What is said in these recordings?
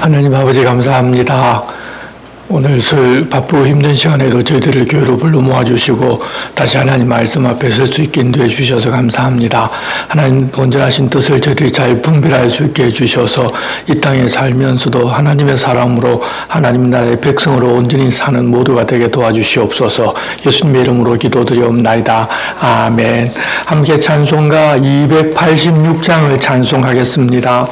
하나님 아버지 감사합니다. 오늘 설 바쁘고 힘든 시간에도 저희들을 교회로 불러 모아주시고 다시 하나님 말씀 앞에 설 수 있게 인도해 주셔서 감사합니다. 하나님 온전하신 뜻을 저희들이 잘 분별할 수 있게 해주셔서 이 땅에 살면서도 하나님의 사람으로 하나님 나라의 백성으로 온전히 사는 모두가 되게 도와주시옵소서. 예수님의 이름으로 기도드리옵나이다. 아멘. 함께 찬송가 286장을 찬송하겠습니다.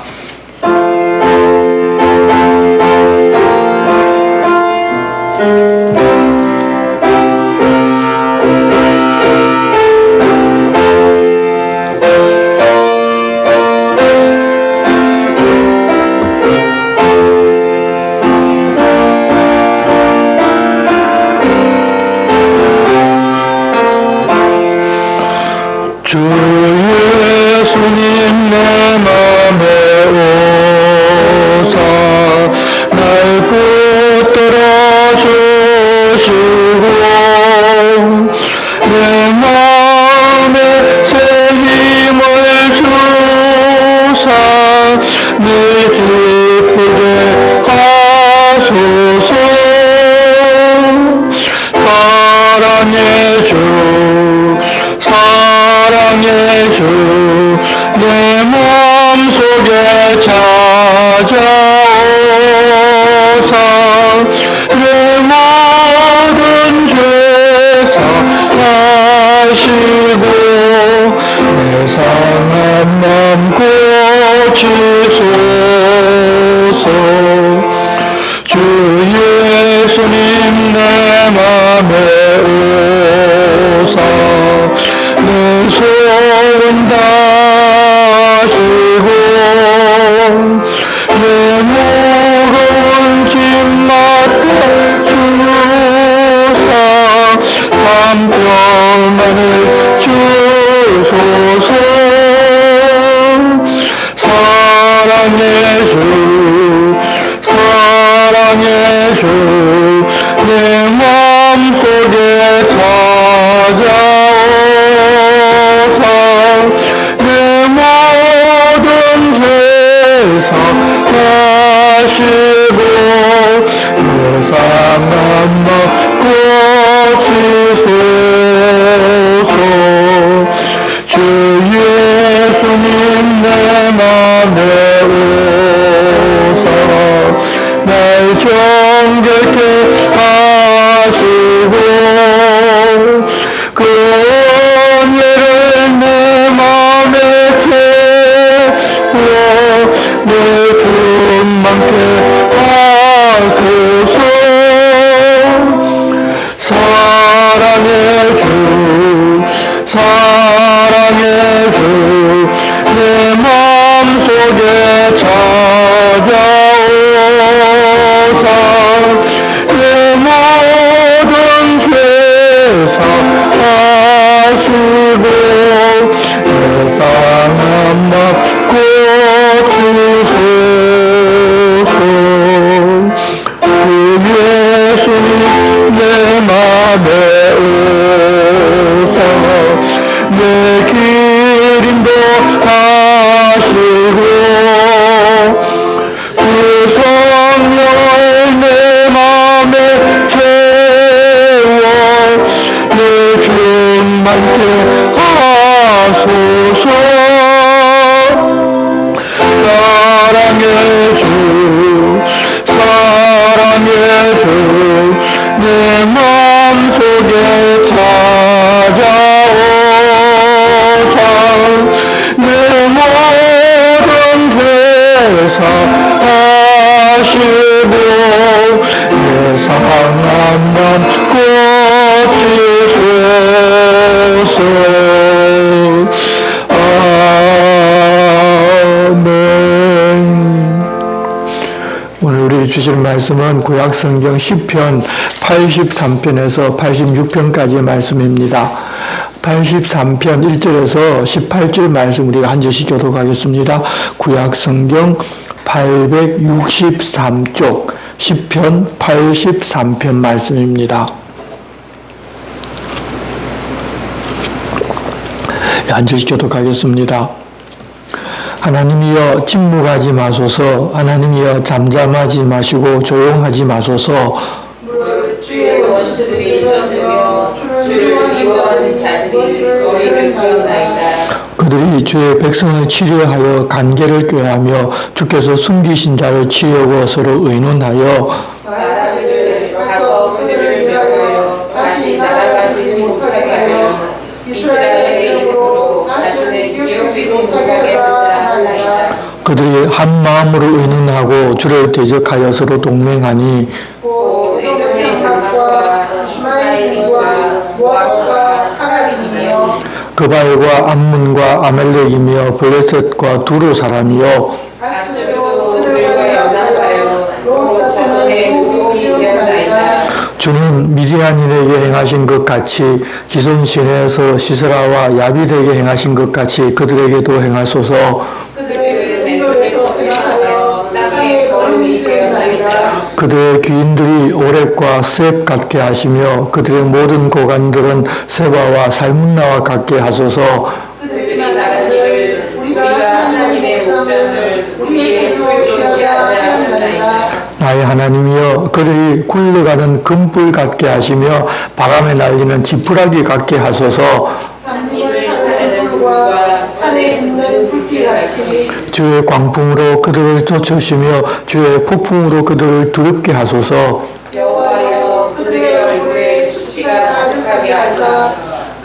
주 예수님 내 맘에 오사 날 붙들어 주시고 내 마음에 새 힘을 주사 늘 기쁘게 하소서. 사랑의 주 사랑의 주 내 마음속에 찾아오사 내 모든 죄 사하시고 내 상한 맘 고치소서. 주 예수님 내 맘에 오사 내 소원 다시고 내 무거운 짐 맡아주사 삼평안을 주소서. 사랑의 주 사랑의 주 내 마음속에 찾아오사 내 모든 죄 사하시고 내 상한 맘 고치소서. 주 예수님 내 맘에 오사 날 정결케 하시고 그 은혜를 내 맘에 채워 내 충만케 하소서. 사랑의 주 사랑의 주 내 마음속에 찾아오사 내 모든 죄 사하시고 내 상한 맘 고치소서. 주 예수님 내 맘에 오사 내 길 인도하시고 주 성령을 내 맘에 채워 내 충만케 하소서. 사랑의 주 사랑의 주 내 마음속에 찾아오사 내 모든 죄 사하시고 내 상한 맘 고치소서. 아멘. 오늘 우리 주실 말씀은 구약성경 10편 83편에서 86편까지의 말씀입니다. 83편 1절에서 18절 말씀 우리가 한 절씩 교독하겠습니다. 구약성경 863쪽 10편 83편 말씀입니다. 한 절씩 교독하겠습니다. 하나님이여 침묵하지 마소서. 하나님이여 잠잠하지 마시고 조용하지 마소서. 무릇 주의 원수들이 떠들며 주를 미워하는 자들이 너희를 기억나이다. 그들이 주의 백성을 치료하여 간계를 꾀하며 주께서 숨기신 자를 치려고 서로 의논하여 나라들을 가서 그들을 멸하여 다시 나아가지 못하게 하여 이스라엘의 이름으로 다시는 기억되지 못하게 하자 하나이다. 그들이 한 마음으로 의논하고 주를 대적하여 서로 동맹하니 곧 에돔의 장막과 이스마엘과 모압과 하갈이며 그발과 암문과 아멜렉이며 블레셋과 두루 사람이요 아스도 그들과 연합하여 롯 자손의 무용이 되었나이다. 주는 미디안인에게 행하신 것 같이 기손신에서 시스라와 야빌에게 행하신 것 같이 그들에게도 행하소서. 그들의 행돌에서 변하여 땅의 거름이 되었나이다. 그들의 귀인들이 오렙과 셋 같게 하시며 그들의 모든 고관들은 세바와 살문나와 같게 하소서. 그들이 나라를 우리가 하나님의 목장을 우리의 손으로 취하지 않았나이다. 나의 하나님이여 그들이 굴러가는 금불 같게 하시며 바람에 날리는 지푸라기 같게 하소서. 산을 사는 불과 산에 있는 불길같이 주의 광풍으로 그들을 쫓으시며 주의 폭풍으로 그들을 두렵게 하소서. 여호와여 그들의 얼굴에 수치가 가득하게 하사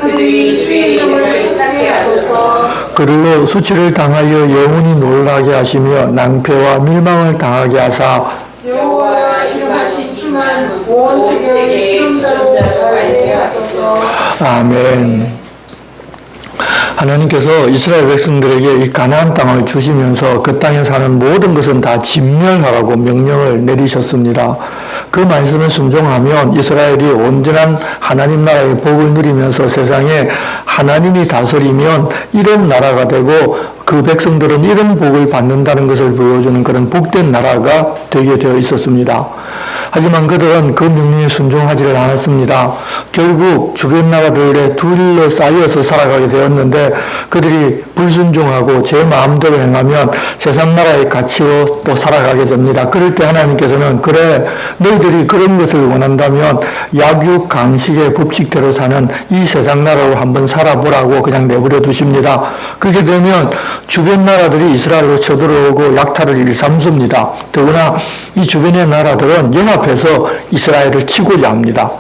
그들이 주의 이름을 찾게 하소서. 그들로 수치를 당하여 영원히 놀라게 하시며 낭패와 밀망을 당하게 하사 여호와 이름하신 주만 온 세계의 지름자로 알게 하소서. 아멘. 하나님께서 이스라엘 백성들에게 이 가나안 땅을 주시면서 그 땅에 사는 모든 것은 다 진멸하라고 명령을 내리셨습니다. 그 말씀에 순종하면 이스라엘이 온전한 하나님 나라의 복을 누리면서 세상에 하나님이 다스리면 이런 나라가 되고 그 백성들은 이런 복을 받는다는 것을 보여주는 그런 복된 나라가 되게 되어 있었습니다. 하지만 그들은 그 명령에 순종하지를 않았습니다. 결국 주변 나라들에 둘러싸여서 살아가게 되었는데 그들이 불순종하고 제 마음대로 행하면 세상 나라의 가치로 또 살아가게 됩니다. 그럴 때 하나님께서는 그래 너희들이 그런 것을 원한다면 약육 강식의 법칙대로 사는 이 세상 나라로 한번 살아보라고 그냥 내버려 두십니다. 그렇게 되면 주변 나라들이 이스라엘로 쳐들어오고 약탈을 일삼습니다. 더구나 이 주변의 나라들은 연합해서 이스라엘을 치고자 합니다.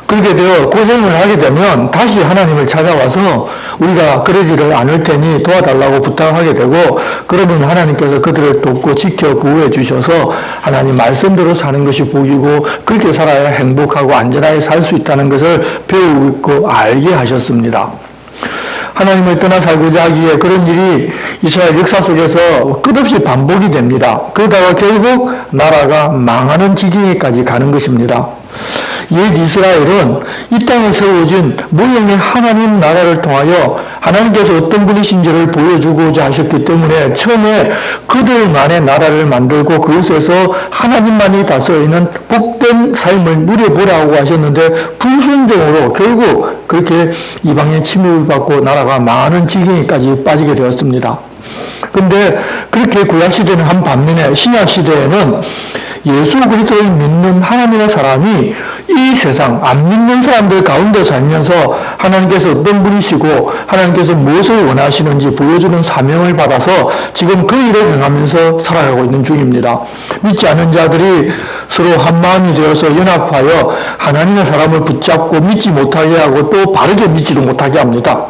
그렇게 되어 고생을 하게 되면 다시 하나님을 찾아와서 우리가 그러지를 않을 테니 도와달라고 부탁하게 되고 그러면 하나님께서 그들을 돕고 지켜 구호해 주셔서 하나님 말씀대로 사는 것이 복이고 그렇게 살아야 행복하고 안전하게 살 수 있다는 것을 배우고 알게 하셨습니다. 하나님을 떠나 살고자 하기에 그런 일이 이스라엘 역사 속에서 끝없이 반복이 됩니다. 그러다가 결국 나라가 망하는 지경에까지 가는 것입니다. 옛 이스라엘은 이 땅에 세워진 모형의 하나님 나라를 통하여 하나님께서 어떤 분이신지를 보여주고자 하셨기 때문에 처음에 그들만의 나라를 만들고 그곳에서 하나님만이 다스리는 복된 삶을 누려보라고 하셨는데 불순종으로 결국 그렇게 이방의 침입을 받고 나라가 망하는 지경에까지 빠지게 되었습니다. 그런데 그렇게 구약시대는 한 반면에 신약시대에는 예수 그리스도를 믿는 하나님의 사람이 이 세상 안 믿는 사람들 가운데 살면서 하나님께서 어떤 분이시고 하나님께서 무엇을 원하시는지 보여주는 사명을 받아서 지금 그 일을 행하면서 살아가고 있는 중입니다. 믿지 않는 자들이 서로 한 마음이 되어서 연합하여 하나님의 사람을 붙잡고 믿지 못하게 하고 또 바르게 믿지도 못하게 합니다.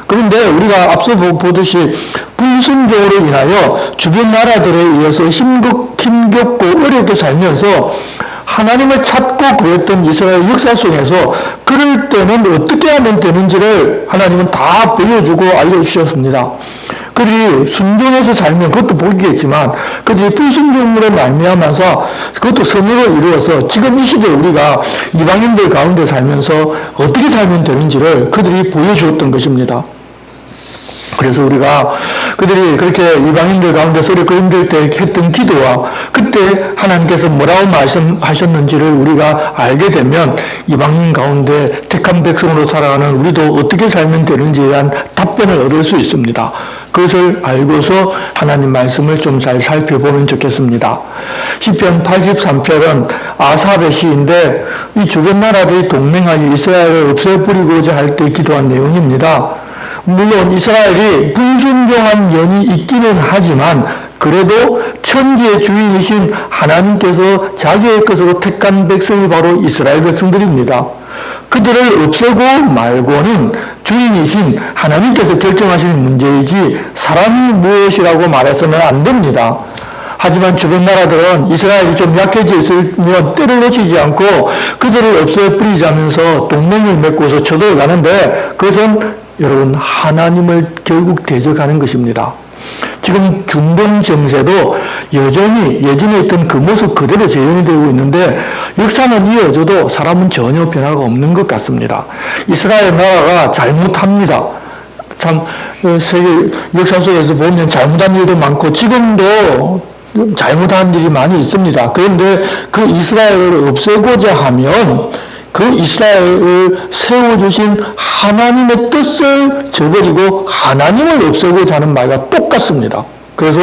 그런데 우리가 앞서 보듯이 불순종으로 인하여 주변 나라들에 의해서 힘겹고 어렵게 살면서 하나님을 찾고 그랬던 이스라엘 역사 속에서 그럴 때는 어떻게 하면 되는지를 하나님은 다 보여주고 알려주셨습니다. 그들이 순종해서 살면 그것도 복이겠지만 그들이 불순종으로 말미암아서 그것도 선으로 이루어서 지금 이 시대에 우리가 이방인들 가운데 살면서 어떻게 살면 되는지를 그들이 보여주었던 것입니다. 그래서 우리가 그들이 그렇게 이방인들 가운데서 이렇게 힘들 때 했던 기도와 그때 하나님께서 뭐라고 말씀하셨는지를 우리가 알게 되면 이방인 가운데 택한 백성으로 살아가는 우리도 어떻게 살면 되는지에 대한 답변을 얻을 수 있습니다. 그것을 알고서 하나님 말씀을 좀 잘 살펴보면 좋겠습니다. 시편 83편은 아삽의 시인데 이 주변 나라들이 동맹하여 이스라엘을 없애버리고자 할 때 기도한 내용입니다. 물론 이스라엘이 불순종한 면이 있기는 하지만 그래도 천지의 주인이신 하나님께서 자기의 것으로 택한 백성이 바로 이스라엘 백성들입니다. 그들을 없애고 말고는 주인이신 하나님께서 결정하실 문제이지 사람이 무엇이라고 말해서는 안 됩니다. 하지만 주변 나라들은 이스라엘이 좀 약해져 있으면 때를 놓치지 않고 그들을 없애버리자면서 동맹을 맺고서 쳐들어가는데 그것은 여러분 하나님을 결국 대적하는 것입니다. 지금 중동 정세도 여전히 예전에 있던 그 모습 그대로 재현이 되고 있는데 역사는 이어져도 사람은 전혀 변화가 없는 것 같습니다. 이스라엘 나라가 잘못합니다. 참 세계 역사 속에서 보면 잘못한 일도 많고 지금도 잘못한 일이 많이 있습니다. 그런데 그 이스라엘을 없애고자 하면 그 이스라엘을 세워주신 하나님의 뜻을 저버리고 하나님을 없애고자 하는 말과 똑같습니다. 그래서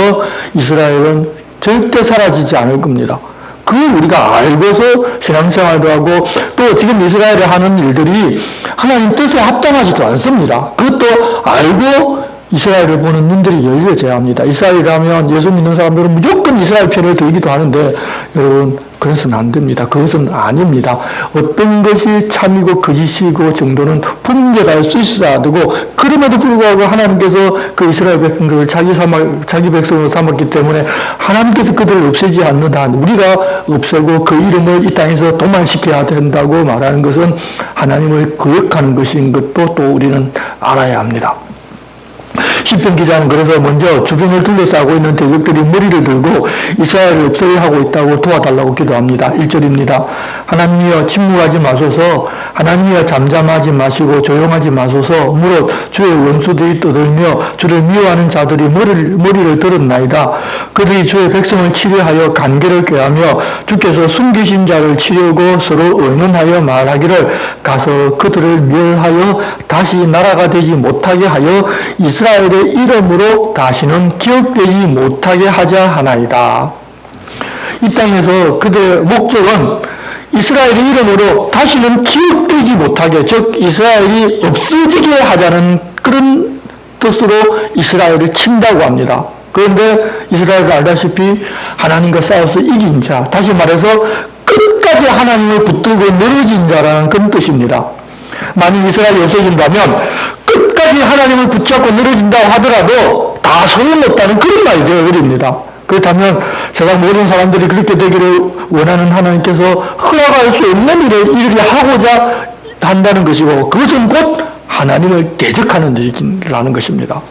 이스라엘은 절대 사라지지 않을 겁니다. 그걸 우리가 알고서 신앙생활도 하고 또 지금 이스라엘이 하는 일들이 하나님 뜻에 합당하지도 않습니다. 그것도 알고 이스라엘을 보는 눈들이 열려져야 합니다. 이스라엘이라면 예수 믿는 사람들은 무조건 이스라엘 편을 들기도 하는데 여러분 그래서는 안 됩니다. 그것은 아닙니다. 어떤 것이 참이고 거짓이고 정도는 분별할 수 있어야 되고 그럼에도 불구하고 하나님께서 그 이스라엘 백성들을 자기 백성으로 삼았기 때문에 하나님께서 그들을 없애지 않는 한 우리가 없애고 그 이름을 이 땅에서 도말시켜야 된다고 말하는 것은 하나님을 거역하는 것인 것도 또 우리는 알아야 합니다. 시편 기자는 그래서 먼저 주변을 둘러싸고 있는 대적들이 머리를 들고 이스라엘을 없애려 하고 있다고 도와달라고 기도합니다. 1절입니다. 하나님이여 침묵하지 마소서. 하나님이여 잠잠하지 마시고 조용하지 마소서. 무릇 주의 원수들이 떠들며 주를 미워하는 자들이 머리를 들었나이다. 그들이 주의 백성을 치료하여 간계를 꾀하며 주께서 숨기신 자를 치려고 서로 의논하여 말하기를 가서 그들을 멸하여 다시 나라가 되지 못하게 하여 이스라엘의 이름으로 다시는 기억되지 못하게 하자 하나이다. 이 땅에서 그들의 목적은 이스라엘의 이름으로 다시는 기억되지 못하게, 즉 이스라엘이 없어지게 하자는 그런 뜻으로 이스라엘을 친다고 합니다. 그런데 이스라엘을 알다시피 하나님과 싸워서 이긴 자, 다시 말해서 끝까지 하나님을 붙들고 늘어진 자라는 그런 뜻입니다. 만일 이스라엘이 없어진다면 끝까지 하나님을 붙잡고 늘어진다고 하더라도 다 소용없다는 그런 말이 되어버립니다. 그렇다면 세상 모든 사람들이 그렇게 되기를 원하는 하나님께서 허락할 수 없는 일을 이렇게 하고자 한다는 것이고 그것은 곧 하나님을 대적하는 일이라는 것입니다.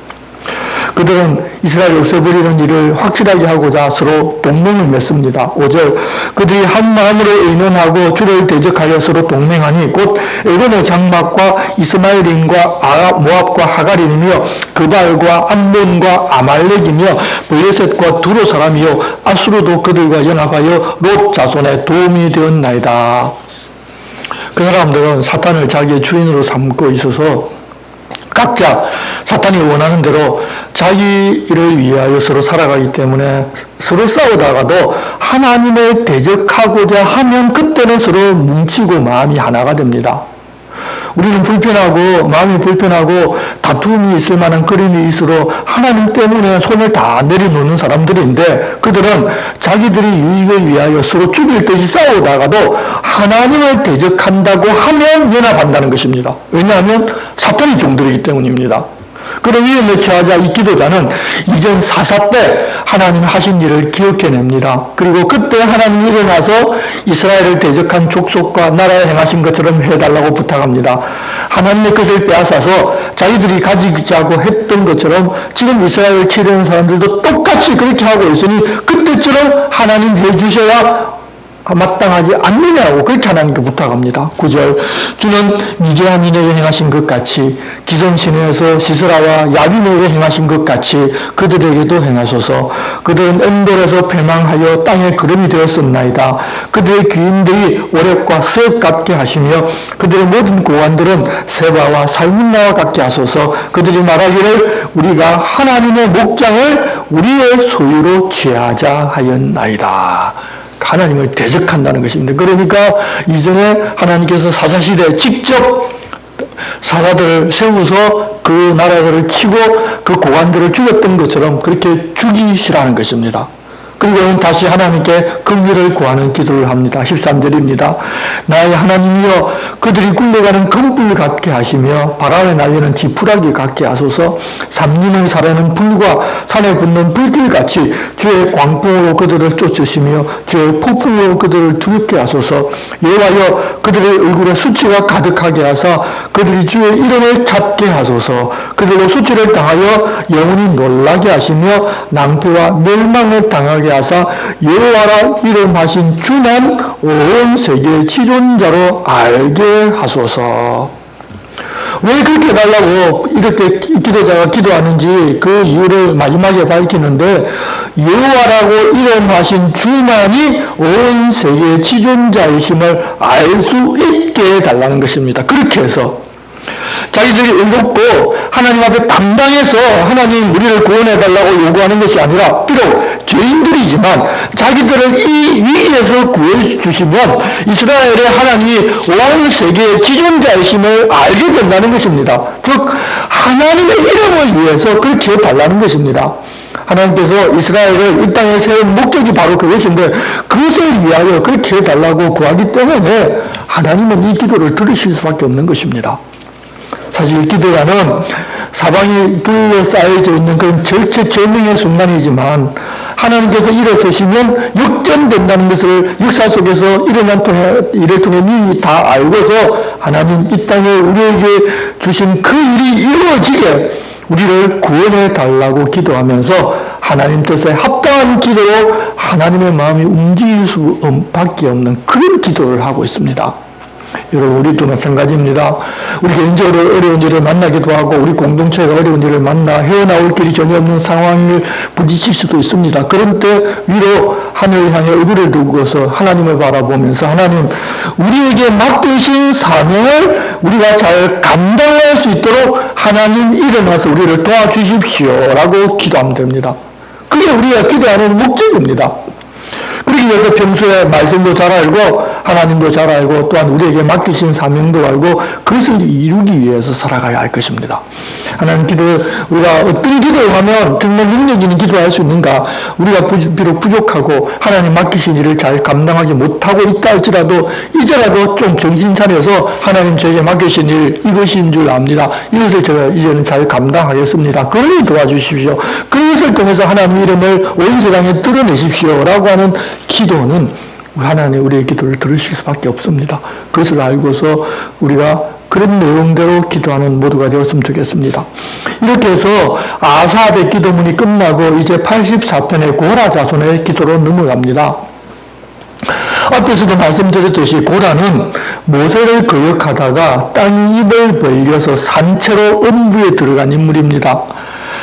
그들은 이스라엘을 없애버리는 일을 확실하게 하고자 서로 동맹을 맺습니다. 5절 그들이 한 마음으로 의논하고 주를 대적하여 서로 동맹하니 곧 에돔의 장막과 이스마엘인과 모압과 하갈인이며 그발과 암몬과 아말렉이며 블레셋과 두로 사람이요 압수로도 그들과 연합하여 롯 자손의 도움이 되었나이다. 그 사람들은 사탄을 자기의 주인으로 삼고 있어서 각자 사탄이 원하는 대로 자기 일을 위하여 서로 살아가기 때문에 서로 싸우다가도 하나님을 대적하고자 하면 그때는 서로 뭉치고 마음이 하나가 됩니다. 우리는 불편하고 마음이 불편하고 다툼이 있을 만한 그림이 있어도 하나님 때문에 손을 다 내려놓는 사람들인데 그들은 자기들이 유익을 위하여 서로 죽일 듯이 싸우다가도 하나님을 대적한다고 하면 연합한다는 것입니다. 왜냐하면 사탄이 종들이기 때문입니다. 그런 위험에 처하자 이 기도자는 이전 사사 때 하나님 하신 일을 기억해냅니다. 그리고 그때 하나님이 일어나서 이스라엘을 대적한 족속과 나라에 행하신 것처럼 해달라고 부탁합니다. 하나님의 것을 빼앗아서 자기들이 가지자고 했던 것처럼 지금 이스라엘을 치려는 사람들도 똑같이 그렇게 하고 있으니 그때처럼 하나님 해주셔야 마땅하지 않느냐고 그렇게 하나님께 부탁합니다. 9절 주는 미디안인에게 행하신 것 같이 기선시내에서 시스라와 야빈에게 행하신 것 같이 그들에게도 행하소서. 그들은 엔돌에서 패망하여 땅의 그름이 되었었나이다. 그들의 귀인들이 오렙과 석 같게 하시며 그들의 모든 고관들은 세바와 살문나와 같게 하소서. 그들이 말하기를 우리가 하나님의 목장을 우리의 소유로 취하자 하였나이다. 하나님을 대적한다는 것입니다. 그러니까 이전에 하나님께서 사사시대에 직접 사사들을 세워서 그 나라들을 치고 그 고관들을 죽였던 것처럼 그렇게 죽이시라는 것입니다. 그리고 다시 하나님께 긍휼을 구하는 기도를 합니다. 13절입니다. 나의 하나님이여 그들이 굴러가는 금불 같게 하시며 바람에 날리는 지푸라기 같게 하소서. 삼림을 사르는 불과 산에 붙는 불길같이 주의 광풍으로 그들을 쫓으시며 주의 폭풍으로 그들을 두렵게 하소서. 여호와여 그들의 얼굴에 수치가 가득하게 하사 그들이 주의 이름을 찾게 하소서. 그들로 수치를 당하여 영원히 놀라게 하시며 낭패와 멸망을 당하게 하사 여호와라 이름하신 주만 온 세계의 지존자로 알게 하소서. 왜 그렇게 해달라고 이렇게 기도자가 기도하는지 그 이유를 마지막에 밝히는데 여호와라고 이름하신 주만이 온 세계의 지존자이심을 알 수 있게 해달라는 것입니다. 그렇게 해서 자기들이 의롭고 하나님 앞에 당당해서 하나님 우리를 구원해달라고 요구하는 것이 아니라 비록 죄인들이지만 자기들을 이 위기에서 구해주시면 이스라엘의 하나님이 온 세계의 지존자이심을 알게 된다는 것입니다. 즉 하나님의 이름을 위해서 그렇게 해달라는 것입니다. 하나님께서 이스라엘을 이 땅에 세운 목적이 바로 그것인데 그것을 위하여 그렇게 해달라고 구하기 때문에 하나님은 이 기도를 들으실 수밖에 없는 것입니다. 사실 기도라는 사방이 둘러싸여져 있는 그런 절체절명의 순간이지만 하나님께서 일어서시면 역전된다는 것을 역사 속에서 일어난 일을 통해 미리 다 알고서 하나님 이 땅에 우리에게 주신 그 일이 이루어지게 우리를 구원해 달라고 기도하면서 하나님 뜻에 합당한 기도로 하나님의 마음이 움직일 수밖에 없는 그런 기도를 하고 있습니다. 여러분 우리도 마찬가지입니다. 우리 개인적으로 어려운 일을 만나기도 하고 우리 공동체가 어려운 일을 만나 헤어나올 길이 전혀 없는 상황을 부딪힐 수도 있습니다. 그런 때 위로 하늘을 향해 얼굴을 두고서 하나님을 바라보면서 하나님 우리에게 맡기신 사명을 우리가 잘 감당할 수 있도록 하나님 일어나서 우리를 도와주십시오 라고 기도하면 됩니다. 그게 우리가 기도하는 목적입니다. 그러기 위해서 평소에 말씀도 잘 알고 하나님도 잘 알고 또한 우리에게 맡기신 사명도 알고 그것을 이루기 위해서 살아가야 할 것입니다. 하나님 기도 우리가 어떤 기도를 하면 정말 능력 있는 기도를 할 수 있는가? 우리가 비록 부족하고 하나님 맡기신 일을 잘 감당하지 못하고 있다 할지라도 이제라도 좀 정신 차려서 하나님 저에게 맡기신 일 이것인 줄 압니다. 이것을 제가 이제는 잘 감당하겠습니다. 그러니 도와주십시오. 그것을 통해서 하나님 이름을 온 세상에 드러내십시오 라고 하는 기도는 하나님 우리의 기도를 들으실 수밖에 없습니다. 그것을 알고서 우리가 그런 내용대로 기도하는 모두가 되었으면 좋겠습니다. 이렇게 해서 아삽의 기도문이 끝나고 이제 84편의 고라 자손의 기도로 넘어갑니다. 앞에서도 말씀드렸듯이 고라는 모세를 거역하다가 땅이 입을 벌려서 산채로 음부에 들어간 인물입니다.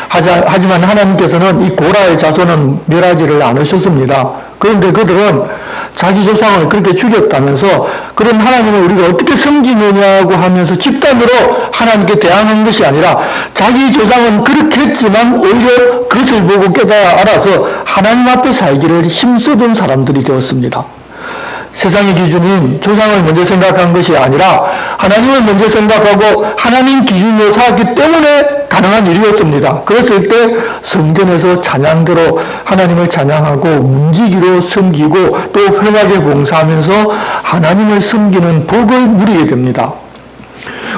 하지만 하나님께서는 이 고라의 자손은 멸하지를 않으셨습니다. 그런데 그들은 자기 조상을 그렇게 죽였다면서 그런 하나님을 우리가 어떻게 섬기느냐고 하면서 집단으로 하나님께 대항한 것이 아니라 자기 조상은 그렇게 했지만 오히려 그것을 보고 깨달아 알아서 하나님 앞에 살기를 힘쓰던 사람들이 되었습니다. 세상의 기준인 조상을 먼저 생각한 것이 아니라 하나님을 먼저 생각하고 하나님 기준으로 살았기 때문에 가능한 일이었습니다. 그랬을 때 성전에서 찬양대로 하나님을 찬양하고 문지기로 섬기고 또 횡하게 봉사하면서 하나님을 섬기는 복을 누리게 됩니다.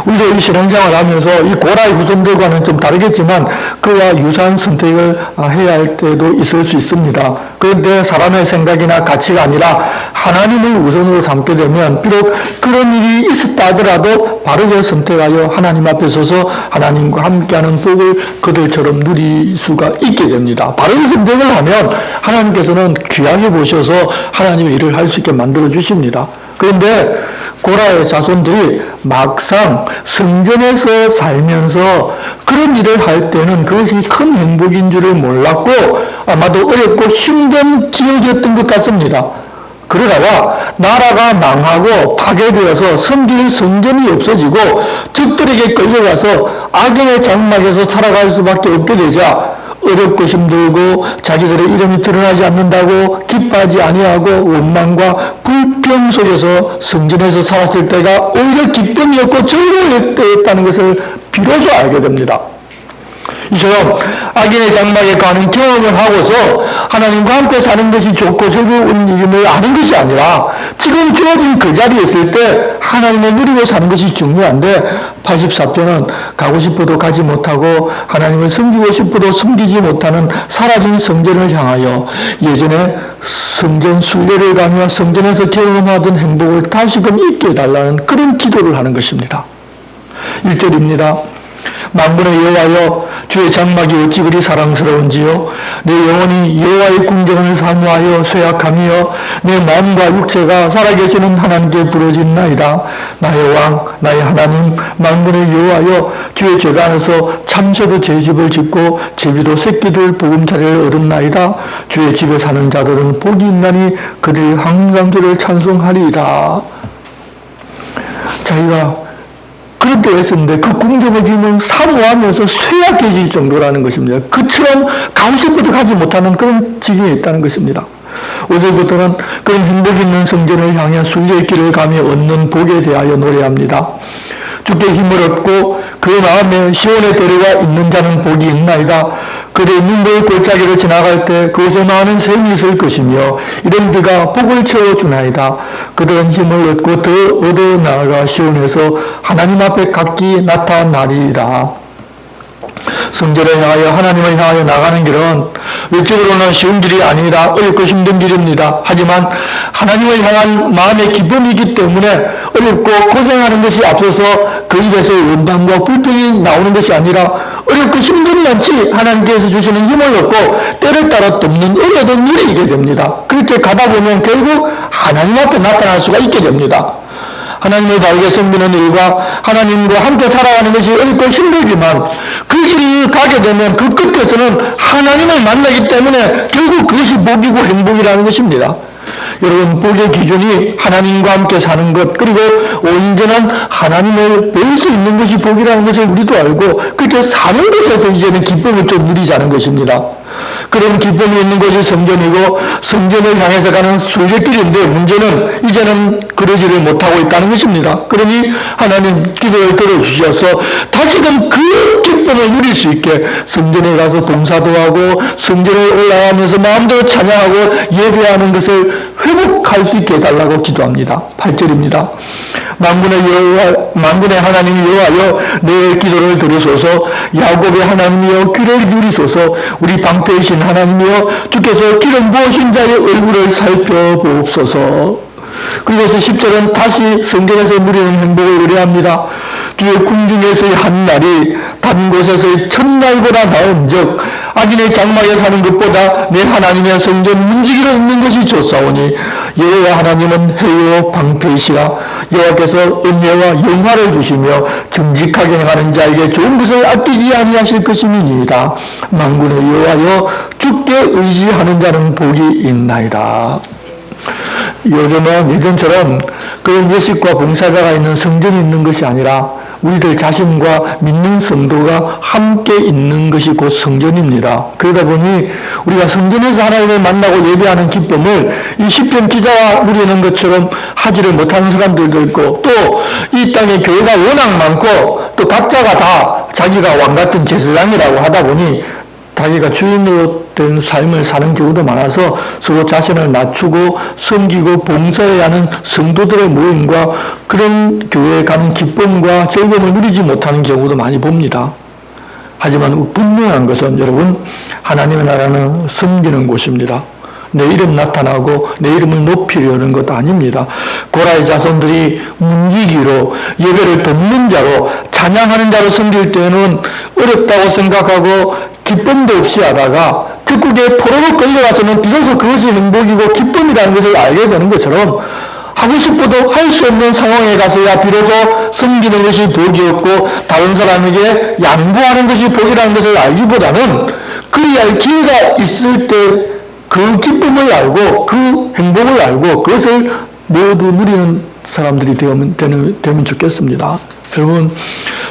우리도 이 신앙생활을 하면서 이 고라의 후손들과는 좀 다르겠지만 그와 유사한 선택을 해야 할 때도 있을 수 있습니다. 그런데 사람의 생각이나 가치가 아니라 하나님을 우선으로 삼게 되면 비록 그런 일이 있었다 하더라도 바르게 선택하여 하나님 앞에 서서 하나님과 함께하는 복을 그들처럼 누릴 수가 있게 됩니다. 바른 선택을 하면 하나님께서는 귀하게 보셔서 하나님의 일을 할 수 있게 만들어 주십니다. 그런데 고라의 자손들이 막상 성전에서 살면서 그런 일을 할 때는 그것이 큰 행복인 줄을 몰랐고 아마도 어렵고 힘든 기억이었던 것 같습니다. 그러다가 나라가 망하고 파괴되어서 섬길 성전이 없어지고 적들에게 끌려가서 악인의 장막에서 살아갈 수밖에 없게 되자 어렵고 힘들고 자기들의 이름이 드러나지 않는다고 기뻐하지 아니하고 원망과 불평 속에서 성전에서 살았을 때가 오히려 기쁨이었고 즐거웠다는 것을 비로소 알게 됩니다. 이처럼 악인의 장막에 가는 경험을 하고서 하나님과 함께 사는 것이 좋고 즐거운 일임을 아는 것이 아니라 지금 주어진 그 자리에 있을 때 하나님을 누리고 사는 것이 중요한데 84편은 가고 싶어도 가지 못하고 하나님을 섬기고 싶어도 섬기지 못하는 사라진 성전을 향하여 예전에 성전 순례를 가며 성전에서 경험하던 행복을 다시금 잊게 해달라는 그런 기도를 하는 것입니다. 1절입니다. 만군의 여호와여 주의 장막이 어찌 그리 사랑스러운지요 내 영혼이 여호와의 궁정을 사모하여 쇠약하며 내 마음과 육체가 살아계시는 하나님께 부러진나이다. 나의 왕 나의 하나님 만군의 여호와여 주의 제가 안에서 참새도 제 집을 짓고 제비도 새끼들 보금자리를 얻었나이다. 주의 집에 사는 자들은 복이 있나니 그들이 항상 주를 찬송하리이다. 자기가 그런 때가 있었는데 그 궁정을 지으면 사모하면서 쇠약해질 정도라는 것입니다. 그처럼 가고 싶어도 가지 못하는 그런 지경에 있다는 것입니다. 5절부터는 그런 행복 있는 성전을 향해 순례의 길을 가며 얻는 복에 대하여 노래합니다. 주께 힘을 얻고 그 마음에 시온의 도래가 있는 자는 복이 있나이다. 그들의 눈보의 골짜기를 지나갈 때 그곳에 많은 샘이 있을 것이며 이런 비가 복을 채워주나이다. 그들은 힘을 얻고 더 얻어 나아가 시온에서 하나님 앞에 각기 나타나리이다. 성전을 향하여 하나님을 향하여 나가는 길은 외적으로는 쉬운 길이 아니라 어렵고 힘든 길입니다. 하지만 하나님을 향한 마음의 기쁨이기 때문에 어렵고 고생하는 것이 앞서서 그 입에서 원망과 불평이 나오는 것이 아니라 어렵고 힘든 만치 하나님께서 주시는 힘을 얻고 때를 따라 돕는 은혜도 누리게 됩니다. 그렇게 가다 보면 결국 하나님 앞에 나타날 수가 있게 됩니다. 하나님을 바르게 섬기는 일과 하나님과 함께 살아가는 것이 어렵고 힘들지만 그 길을 가게 되면 그 끝에서는 하나님을 만나기 때문에 결국 그것이 복이고 행복이라는 것입니다. 여러분 복의 기준이 하나님과 함께 사는 것 그리고 온전한 하나님을 배울 수 있는 것이 복이라는 것을 우리도 알고 그렇게 사는 것에서 이제는 기쁨을 좀 누리자는 것입니다. 그런 기쁨이 있는 곳이 성전이고 성전을 향해서 가는 순례길인데 문제는 이제는 그러지를 못하고 있다는 것입니다. 그러니 하나님 기도를 들어주셔서 다시금 그 기쁨을 누릴 수 있게 성전에 가서 봉사도 하고 성전에 올라가면서 마음대로 찬양하고 예배하는 것을 회복할 수 있게 해달라고 기도합니다. 8절입니다. 만군의 하나님 여호와여 내 기도를 들으소서. 야곱의 하나님이여 귀를 기울이소서. 우리 방패이신 하나님이여 주께서 기름 부으신 자의 얼굴을 살펴보옵소서. 그리고서 10절은 다시 성전에서 누리는 행복을 의뢰합니다. 주의 궁중에서의 한 날이 다른 곳에서의 첫날보다 나은즉 악인의 장막에 사는 것보다 내 하나님의 성전 움직이러 있는 것이 좋사오니 여호와 하나님은 해요 방패이시라. 여호와께서 은혜와 영화를 주시며 정직하게 행하는 자에게 좋은 것을 아끼지 아니하실 것임이니이다. 만군의 여호와여 주께 의지하는 자는 복이 있나이다. 요즘은 예전처럼 그런 예식과 봉사자가 있는 성전이 있는 것이 아니라 우리들 자신과 믿는 성도가 함께 있는 것이 곧 성전입니다. 그러다 보니 우리가 성전에서 하나님을 만나고 예배하는 기쁨을 이 시편 기자가 누리는 것처럼 하지를 못하는 사람들도 있고 또 이 땅에 교회가 워낙 많고 또 각자가 다 자기가 왕 같은 제사장이라고 하다 보니 자기가 주인으로 된 삶을 사는 경우도 많아서 서로 자신을 낮추고 섬기고 봉사해야 하는 성도들의 모임과 그런 교회에 가는 기쁨과 즐거움을 누리지 못하는 경우도 많이 봅니다. 하지만 분명한 것은 여러분 하나님의 나라는 섬기는 곳입니다. 내 이름 나타나고 내 이름을 높이려는 것 아닙니다. 고라의 자손들이 문지기로 예배를 돕는 자로 찬양하는 자로 섬길 때는 어렵다고 생각하고 기쁨도 없이 하다가 적국에 포로로 끌려가서는 비로소 그것이 행복이고 기쁨이라는 것을 알게 되는 것처럼 하고 싶어도 할 수 없는 상황에 가서야 비로소 섬기는 것이 복이었고 다른 사람에게 양보하는 것이 복이라는 것을 알기보다는 그리할 기회가 있을 때 그 기쁨을 알고 그 행복을 알고 그것을 모두 누리는 사람들이 되면 좋겠습니다. 여러분,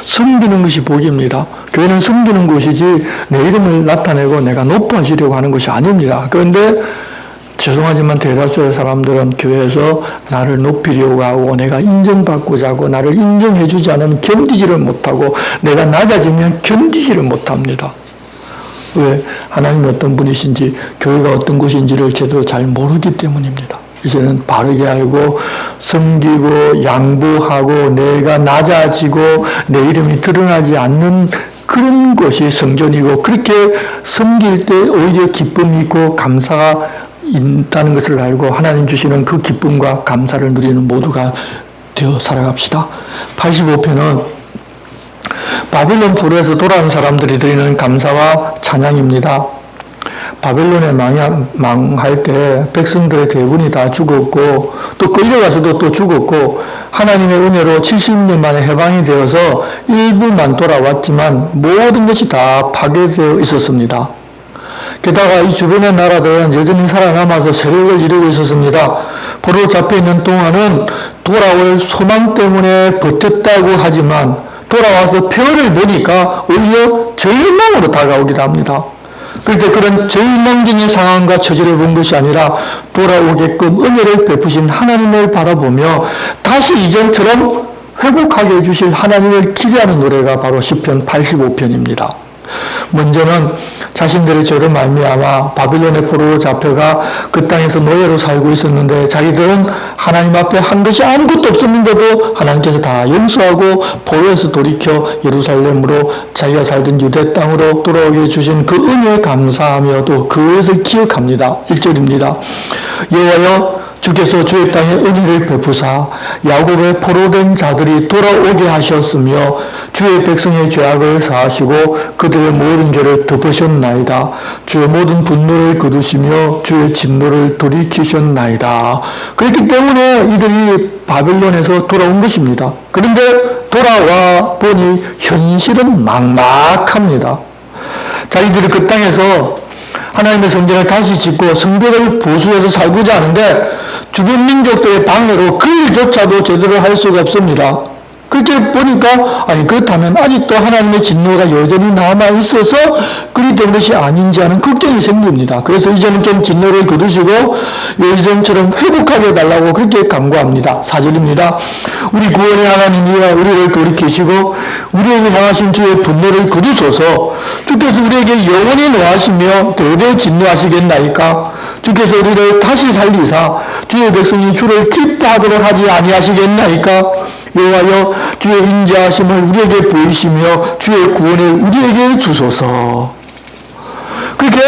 섬기는 것이 복입니다. 교회는 섬기는 곳이지 내 이름을 나타내고 내가 높아지려고 하는 것이 아닙니다. 그런데 죄송하지만 대다수의 사람들은 교회에서 나를 높이려고 하고 내가 인정받고자 하고 나를 인정해주지 않으면 견디지를 못하고 내가 낮아지면 견디지를 못합니다. 왜? 하나님이 어떤 분이신지 교회가 어떤 곳인지를 제대로 잘 모르기 때문입니다. 이제는 바르게 알고 섬기고 양보하고 내가 낮아지고 내 이름이 드러나지 않는 그런 것이 성전이고 그렇게 섬길 때 오히려 기쁨이 있고 감사가 있다는 것을 알고 하나님 주시는 그 기쁨과 감사를 누리는 모두가 되어 살아갑시다. 85편은 바빌론 포로에서 돌아온 사람들이 드리는 감사와 찬양입니다. 바벨론에 망할 때 백성들의 대부분이 다 죽었고 또 끌려가서도 또 죽었고 하나님의 은혜로 70년 만에 해방이 되어서 일부만 돌아왔지만 모든 것이 다 파괴되어 있었습니다. 게다가 이 주변의 나라들은 여전히 살아남아서 세력을 이루고 있었습니다. 포로로 잡혀있는 동안은 돌아올 소망 때문에 버텼다고 하지만 돌아와서 폐허를 보니까 오히려 절망으로 다가오기도 합니다. 그런데 그런 절망적인 상황과 처지를 본 것이 아니라 돌아오게끔 은혜를 베푸신 하나님을 바라보며 다시 이전처럼 회복하게 해주실 하나님을 기대하는 노래가 바로 시편 85편입니다. 먼저는 자신들의 죄로 말미암아 바빌론의 포로로 잡혀가 그 땅에서 노예로 살고 있었는데 자기들은 하나님 앞에 한 것이 아무것도 없었는데도 하나님께서 다 용서하고 포로에서 돌이켜 예루살렘으로 자기가 살던 유대 땅으로 돌아오게 해주신 그 은혜에 감사하며 또 그것을 기억합니다. 1절입니다. 여호와여 주께서 주의 땅에 은혜를 베푸사 야곱의 포로된 자들이 돌아오게 하셨으며 주의 백성의 죄악을 사하시고 그들의 모든 죄를 덮으셨나이다. 주의 모든 분노를 거두시며 주의 진노를 돌이키셨나이다. 그렇기 때문에 이들이 바벨론에서 돌아온 것입니다. 그런데 돌아와 보니 현실은 막막합니다. 자기들이 그 땅에서 하나님의 성전을 다시 짓고 성벽을 보수해서 살고자 하는데 주변 민족들의 방해로 그 일조차도 제대로 할 수가 없습니다. 그렇게 보니까 그렇다면 아직도 하나님의 진노가 여전히 남아있어서 그리 된 것이 아닌지 하는 걱정이 생깁니다. 그래서 이제는 좀 진노를 거두시고 예전처럼 회복하게 해달라고 그렇게 간구합니다. 4절입니다. 우리 구원의 하나님이여 우리를 돌이키시고 우리에게 향하신 주의 분노를 거두소서. 주께서 우리에게 영원히 노하시며 대대 진노하시겠나이까. 주께서 우리를 다시 살리사 주의 백성이 주를 기뻐하도록 하지 아니하시겠나이까. 여호와여 주의 인자하심을 우리에게 보이시며 주의 구원을 우리에게 주소서. 그렇게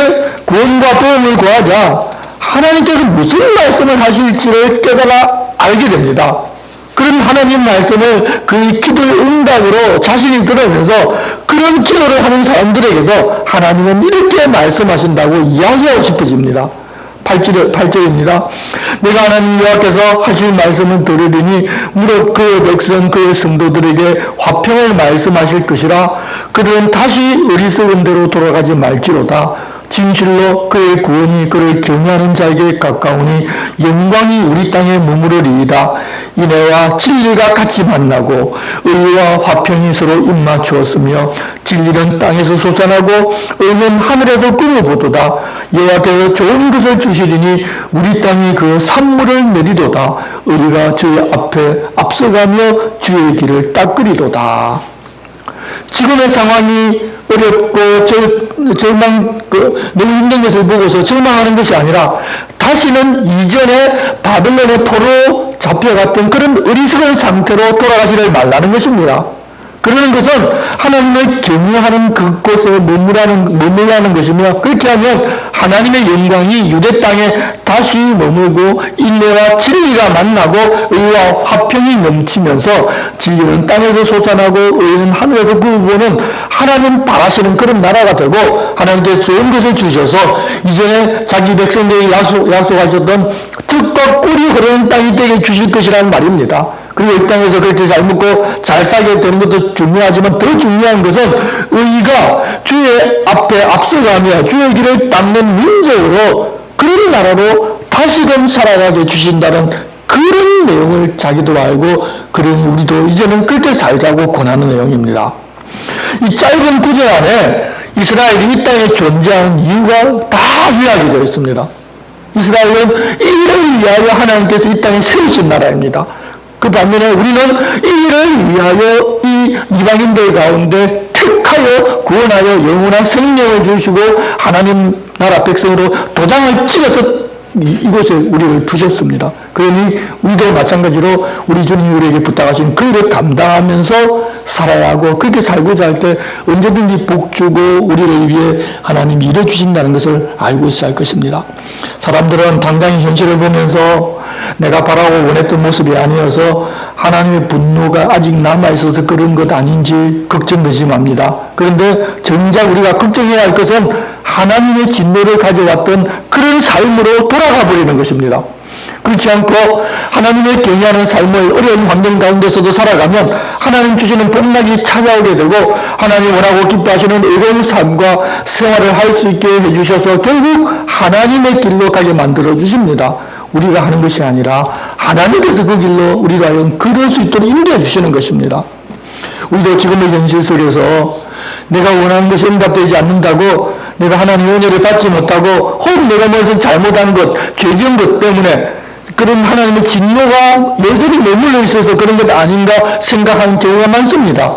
구원과 도움을 구하자 하나님께서 무슨 말씀을 하실지를 깨달아 알게 됩니다. 그런 하나님 말씀을 그의 기도의 응답으로 자신이 들으면서 그런 기도를 하는 사람들에게도 하나님은 이렇게 말씀하신다고 이야기하고 싶어집니다. 8절입니다. 내가 하나님 여호와께서 하실 말씀을 들으리니 무릇 그의 백성 그의 성도들에게 화평을 말씀하실 것이라. 그들은 다시 어리석은 대로 돌아가지 말지로다. 진실로 그의 구원이 그를 경외하는 자에게 가까우니 영광이 우리 땅에 머무르리이다. 인애와 진리가 같이 만나고 의와 화평이 서로 입맞추었으며 진리는 땅에서 솟아나고 의는 하늘에서 꿈을 보도다. 여호와께서 좋은 것을 주시리니 우리 땅이 그 산물을 내리도다. 의가 주의 앞에 앞서가며 주의 길을 닦으리도다. 지금의 상황이 어렵고 너무 힘든 것을 보고서 절망하는 것이 아니라 다시는 이전에 바벨론의 포로 잡혀갔던 그런 어리석은 상태로 돌아가지를 말라는 것입니다. 그러는 것은 하나님을 경외하는 그곳에 머물라는 것이며, 그렇게 하면 하나님의 영광이 유대 땅에 다시 머물고 인내와 진리가 만나고 의와 화평이 넘치면서 진리는 땅에서 솟아나고 의는 하늘에서 부어보는 하나님 바라시는 그런 나라가 되고, 하나님께 좋은 것을 주셔서 이전에 자기 백성들이 약속하셨던 흙과 꿀이 흐르는 땅이 되게 주실 것이라는 말입니다. 그리고 이 땅에서 그렇게 잘 먹고 잘 살게 되는 것도 중요하지만 더 중요한 것은 의가 주의 앞에 앞서가며 주의 길을 닦는 민족으로, 그런 나라로 다시금 살아가게 주신다는 그런 내용을 자기도 알고, 그런 우리도 이제는 그렇게 살자고 권하는 내용입니다. 이 짧은 구절 안에 이스라엘이 이 땅에 존재하는 이유가 다 이야기되어 있습니다. 이스라엘은 이를 위하여 하나님께서 이 땅에 세우신 나라입니다. 그 반면에 우리는 이를 위하여 이 이방인들 가운데 택하여 구원하여 영원한 생명을 주시고 하나님 나라 백성으로 도장을 찍어서 이곳에 우리를 두셨습니다. 그러니 우리도 마찬가지로 우리 주님 우리에게 부탁하신 그 일을 감당하면서 살아야 하고, 그렇게 살고자 할 때 언제든지 복 주고 우리를 위해 하나님이 일해 주신다는 것을 알고 있어야 할 것입니다. 사람들은 당장의 현실을 보면서 내가 바라고 원했던 모습이 아니어서 하나님의 분노가 아직 남아있어서 그런 것 아닌지 걱정 의심합니다. 그런데 정작 우리가 걱정해야 할 것은 하나님의 진노를 가져왔던 그런 삶으로 돌아가 버리는 것입니다. 그렇지 않고 하나님의 경외하는 삶을 어려운 환경 가운데서도 살아가면 하나님 주시는 복락이 찾아오게 되고, 하나님 원하고 기뻐하시는 의로운 삶과 생활을 할 수 있게 해주셔서 결국 하나님의 길로 가게 만들어 주십니다. 우리가 하는 것이 아니라 하나님께서 그 길로 우리가 걸을 수 있도록 인도해 주시는 것입니다. 우리도 지금의 현실 속에서 내가 원하는 것이 응답되지 않는다고, 내가 하나님의 은혜를 받지 못하고, 혹 내가 무엇을 잘못한 것, 죄지은 것 때문에 그런 하나님의 진노가 여전히 머물러 있어서 그런 것 아닌가 생각하는 경우가 많습니다.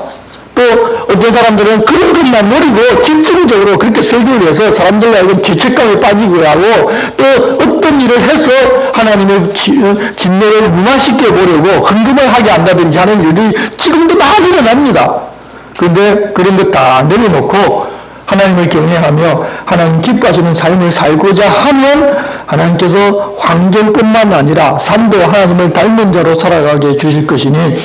또 어떤 사람들은 그런 것만 노리고 집중적으로 그렇게 설교를 해서 사람들과 죄책감에 빠지고 하고, 또 어떤 일을 해서 하나님의 진노를 무마시켜 보려고 헌금을 하게 한다든지 하는 일이 지금도 많이 일어납니다. 그런데 그런 것 다 내려놓고 하나님을 경외하며 하나님 기뻐하시는 삶을 살고자 하면 하나님께서 환경뿐만 아니라 삶도 하나님을 닮은 자로 살아가게 해주실 것이니,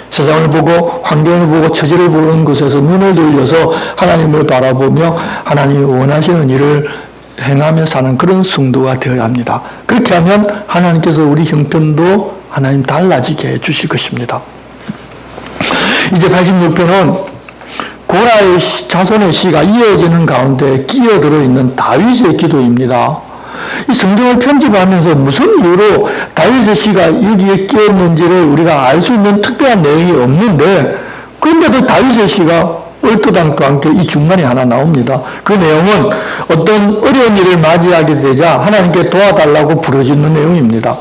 세상을 보고 환경을 보고 처지를 보는 곳에서 눈을 돌려서 하나님을 바라보며 하나님이 원하시는 일을 행하며 사는 그런 성도가 되어야 합니다. 그렇게 하면 하나님께서 우리 형편도 하나님 달라지게 해주실 것입니다. 이제 86편은 고라의 자손의 시가 이어지는 가운데 끼어들어 있는 다윗의 기도입니다. 이 성경을 편집하면서 무슨 이유로 다윗의 시가 여기에 끼었는지를 우리가 알 수 있는 특별한 내용이 없는데, 그런데도 다윗의 시가 얼토당토 않게 이 중간에 하나 나옵니다. 그 내용은 어떤 어려운 일을 맞이하게 되자 하나님께 도와달라고 부르짖는 내용입니다.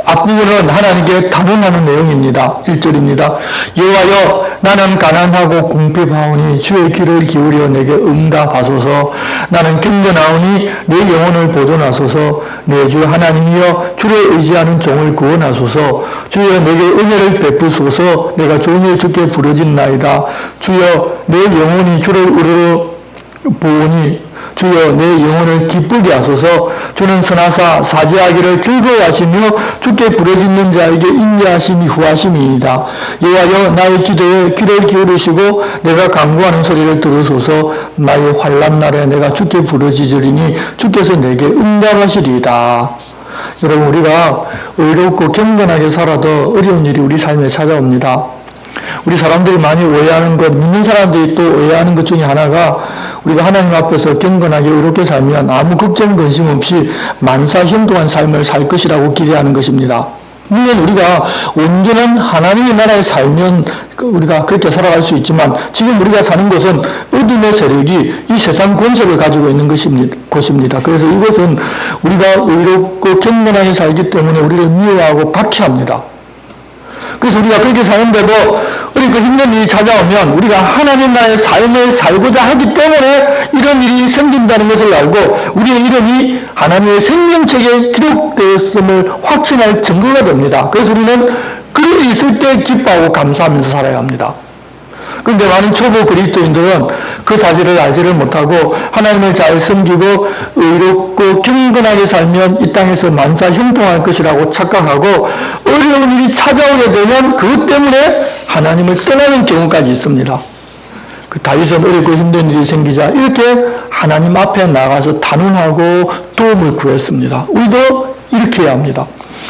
앞부분은 하나님께 단언하는 내용입니다. 1절입니다. 여호와여, 나는 가난하고 궁핍하오니 주의 귀를 기울여 내게 응답하소서. 나는 경건하오니 내 영혼을 보존하소서. 내 주 하나님이여, 주를 의지하는 종을 구원하소서. 주여, 내게 은혜를 베푸소서. 내가 종일 주께 부르짖나이다. 주여, 내 영혼이 주를 우러러 보오니 주여, 내 영혼을 기쁘게 하소서. 주는 선하사 사죄하기를 즐거워하시며 주께 부르짖는 자에게 인자하심이 후하심이니이다. 여호와여, 나의 기도에 귀를 기울이시고 내가 간구하는 소리를 들으소서. 나의 환난 날에 내가 주께 부르짖으리니 주께서 내게 응답하시리이다. 여러분, 우리가 의롭고 경건하게 살아도 어려운 일이 우리 삶에 찾아옵니다. 우리 사람들이 많이 오해하는 것, 믿는 사람들이 또 오해하는 것 중에 하나가, 우리가 하나님 앞에서 경건하게 의롭게 살면 아무 걱정 근심 없이 만사현동한 삶을 살 것이라고 기대하는 것입니다. 물론 우리가 온전한 하나님의 나라에 살면 우리가 그렇게 살아갈 수 있지만, 지금 우리가 사는 곳은 어둠의 세력이 이 세상 권세를 가지고 있는 곳입니다. 그래서 이곳은 우리가 의롭고 경건하게 살기 때문에 우리를 미워하고 박해합니다. 그래서 우리가 그렇게 사는데도 어렵고 힘든 일이 찾아오면 우리가 하나님 나라의 삶을 살고자 하기 때문에 이런 일이 생긴다는 것을 알고, 우리의 이름이 하나님의 생명책에 기록되었음을 확신할 증거가 됩니다. 그래서 우리는 그런 일이 있을 때 기뻐하고 감사하면서 살아야 합니다. 그런데 많은 초보 그리스도인들은 그 사실을 알지를 못하고 하나님을 잘 섬기고 의롭고 경건하게 살면 이 땅에서 만사 형통할 것이라고 착각하고 어려운 일이 찾아오게 되면 그것 때문에 하나님을 떠나는 경우까지 있습니다. 그 다윗은 어렵고 힘든 일이 생기자 이렇게 하나님 앞에 나가서 단언하고 도움을 구했습니다. 우리도 이렇게 해야 합니다.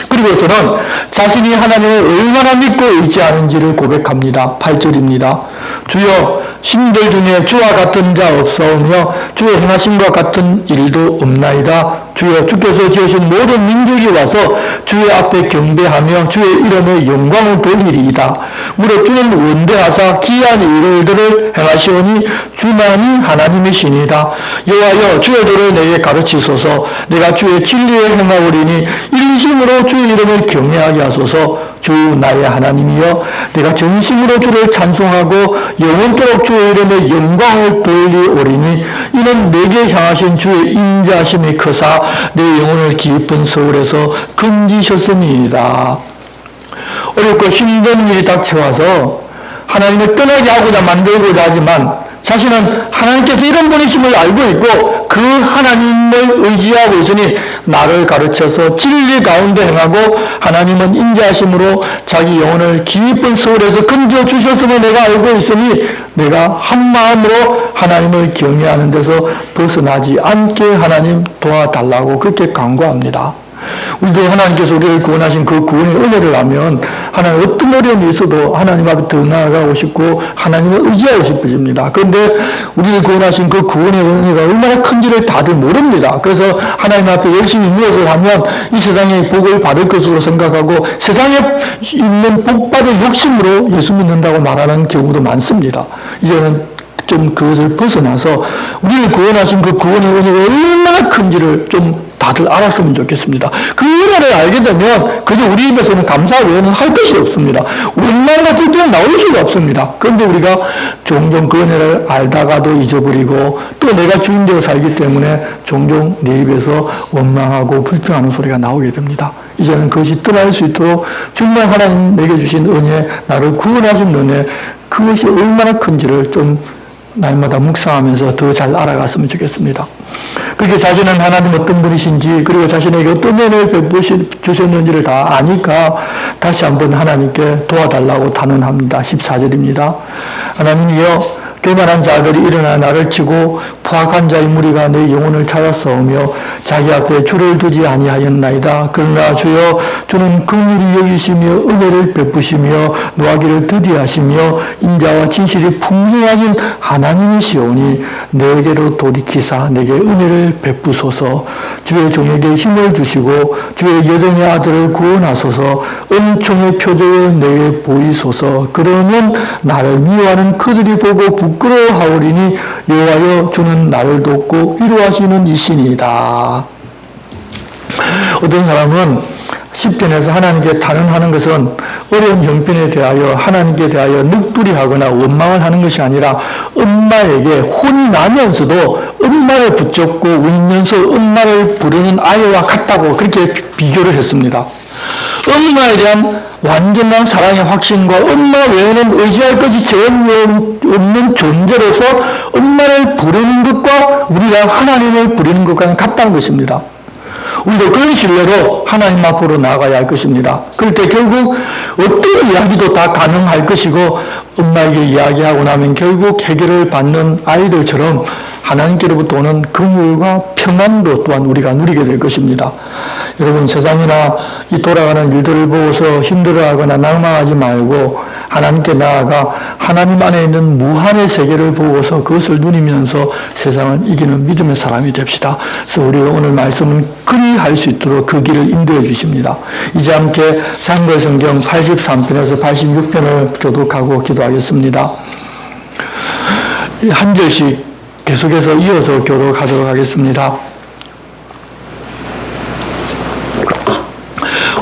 그리고서는 자신이 하나님을 얼마나 믿고 의지하는지를 고백합니다. 8절입니다. 주여 신들 중에 주와 같은 자 없사오며 주의 행하심과 같은 일도 없나이다. 주여 주께서 지으신 모든 민족이 와서 주의 앞에 경배하며 주의 이름에 영광을 돌리리이다. 무릇 주는 원대하사 기이한 일들을 행하시오니 주만이 하나님이시니이다. 여호와여 주의 도를 내게 가르치소서. 내가 주의 진리에 행하오리니 일심으로 주의 이름을 경외하게 하소서. 주 나의 하나님이여 내가 전심으로 주를 찬송하고 영원토록 주의 이름에 영광을 돌리오리니 이는 내게 향하신 주의 인자하심이 크사 내 영혼을 깊은 서울에서 건지셨음이니이다. 어렵고 힘든 일이 닥쳐와서 하나님을 떠나게 하고자 만들고자 하지만 자신은 하나님께서 이런 분이심을 알고 있고 그 하나님을 의지하고 있으니 나를 가르쳐서 진리 가운데 행하고 하나님은 인자하심으로 자기 영혼을 깊은 서울에서 건져 주셨음을 내가 알고 있으니 내가 한 마음으로 하나님을 경외하는 데서 벗어나지 않게 하나님 도와달라고 그렇게 간구합니다. 우리도 하나님께서 우리를 구원하신 그 구원의 은혜를 알면 하나님 어떤 어려움이 있어도 하나님 앞에 더 나아가고 싶고 하나님을 의지하고 싶어집니다. 그런데 우리를 구원하신 그 구원의 은혜가 얼마나 큰지를 다들 모릅니다. 그래서 하나님 앞에 열심히 무엇을 하면 이 세상에 복을 받을 것으로 생각하고 세상에 있는 복받을 욕심으로 예수 믿는다고 말하는 경우도 많습니다. 이제는 좀 그것을 벗어나서 우리를 구원하신 그 구원의 은혜가 얼마나 큰지를 좀 다들 알았으면 좋겠습니다. 그 은혜를 알게 되면 그저 우리 입에서는 감사 외에는 할 것이 없습니다. 원망과 불평 나올 수가 없습니다. 그런데 우리가 종종 그 은혜를 알다가도 잊어버리고 또 내가 주인 되어 살기 때문에 종종 내 입에서 원망하고 불평하는 소리가 나오게 됩니다. 이제는 그것이 떠날 수 있도록 정말 하나님 내게 주신 은혜, 나를 구원하신 은혜, 그것이 얼마나 큰지를 좀 날마다 묵상하면서 더 잘 알아갔으면 좋겠습니다. 그렇게 자신은 하나님 어떤 분이신지 그리고 자신에게 어떤 은혜를 주셨는지를 다 아니까 다시 한번 하나님께 도와달라고 단언합니다. 14절입니다. 하나님이여 교만한 자들이 일어나 나를 치고 포악한 자의 무리가 내 영혼을 찾아싸우며 자기 앞에 주를 두지 아니하였나이다. 그러나 주여 주는 긍휼히 여기시며 은혜를 베푸시며 노하기를 더디하시며 인자와 진실이 풍성하신 하나님이시오니 내게로 돌이키사 내게 은혜를 베푸소서. 주의 종에게 힘을 주시고 주의 여정의 아들을 구원하소서. 은총의 표적을 내게 보이소서. 그러면 나를 미워하는 그들이 보고 부끄러워하오리니 여호와여 주는 나를 돕고 위로하시는 이신이다. 어떤 사람은 시편에서 하나님께 단언하는 것은 어려운 형편에 대하여 하나님께 대하여 넋두리하거나 원망을 하는 것이 아니라 엄마에게 혼이 나면서도 엄마를 붙잡고 울면서 엄마를 부르는 아이와 같다고 그렇게 비교를 했습니다. 엄마에 대한 완전한 사랑의 확신과 엄마 외에는 의지할 것이 전혀 없는 존재로서 엄마를 부르는 것과 우리가 하나님을 부르는 것과는 같다는 것입니다. 우리도 그런 신뢰로 하나님 앞으로 나아가야 할 것입니다. 그럴 때 결국 어떤 이야기도 다 가능할 것이고 엄마에게 이야기하고 나면 결국 해결을 받는 아이들처럼 하나님께로부터 오는 긍휼과 평안도 또한 우리가 누리게 될 것입니다. 여러분 세상이나 이 돌아가는 일들을 보고서 힘들어하거나 낭망하지 말고 하나님께 나아가 하나님 안에 있는 무한의 세계를 보고서 그것을 누리면서 세상을 이기는 믿음의 사람이 됩시다. 그래서 우리가 오늘 말씀은 그리할 수 있도록 그 길을 인도해 주십니다. 이제 함께 장거성경 83편에서 86편을 교독하고 기도하겠습니다. 한 절씩 계속해서 이어서 교독하도록 하겠습니다.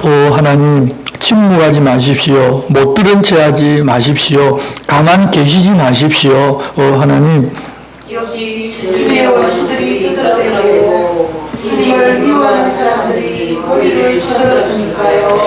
오 하나님 침묵하지 마십시오. 못 들은 채 하지 마십시오. 가만 계시지 마십시오. 오 하나님 여기 주님의 원수들이 뜯어대고 주님을 미워하는 사람들이 머리를 저들었으니까요.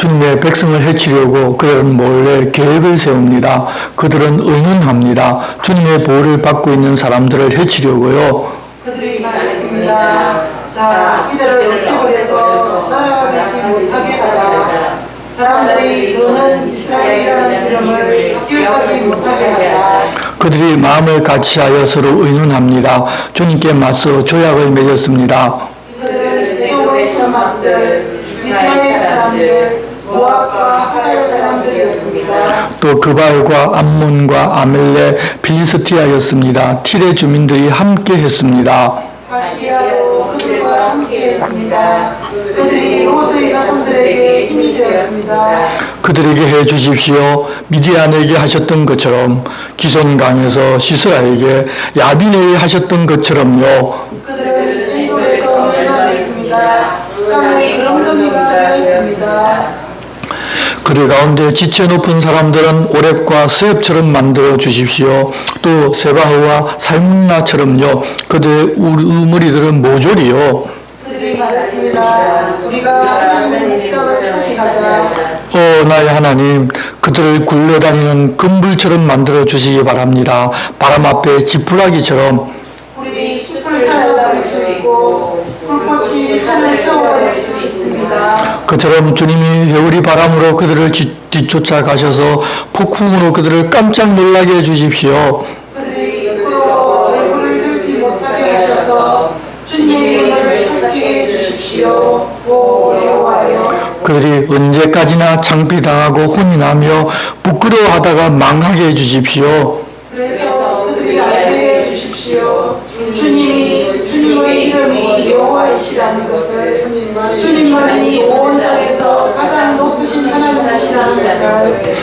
주님의 백성을 해치려고 그들은 몰래 계획을 세웁니다. 그들은 의논합니다. 주님의 보호를 받고 있는 사람들을 해치려고요. 그들이 말했습니다. 자, 이들을 없애버려서 나라가 되지 못하게 하자. 사람들이 너는 이스라엘이라는 이름을 기억하지 못하게 하자. 그들이 마음을 같이하여 서로 의논합니다. 주님께 맞서 조약을 맺었습니다. 그들은 에돔의 천막들, 이스라엘 사람들, 모압과 하갈 사람들이었습니다. 또 그발과 암몬과 아멜레, 빌리스티아였습니다. 틸의 주민들이 함께 했습니다. 가시아도 그들과 함께했습니다. 그들이 모세의 자손들에게 힘이 되었습니다. 그들에게 해 주십시오. 미디안에게 하셨던 것처럼, 기손강에서 시스라에게 야빈에게 하셨던 것처럼요. 그들은 엔돌에서 멸망했습니다. 땅이 그름더미가 되었습니다. 그들 가운데 지체 높은 사람들은 오렙과 스앱처럼 만들어 주십시오. 또 세바흐와 살문나처럼요. 그들의 우무리들은 모조리요. 그들이 말했습니다. 우리가 하나님의 목적을 차지하자. 나의 하나님, 그들을 굴러다니는 금불처럼 만들어 주시기 바랍니다. 바람 앞에 지푸라기처럼. 우리 숲을 살아남을 수 있고 불꽃이 산을 태워버릴 수 있습니다. 그처럼 주님이 회오리 바람으로 그들을 뒤쫓아 가셔서 폭풍으로 그들을 깜짝 놀라게 해주십시오. 그들이 입으로 얼굴을 들지 못하게 하셔서 주님의 이름을 찾게 해주십시오. 오 여호와여. 그들이 언제까지나 창피당하고 혼이 나며 부끄러워하다가 망하게 해주십시오. 그래서 그들이 알게 해주십시오. 주님의 이름이 여호와이시라는 것을, 주님만이 온 땅에서 가장 높으신 하나님이시라는 것을.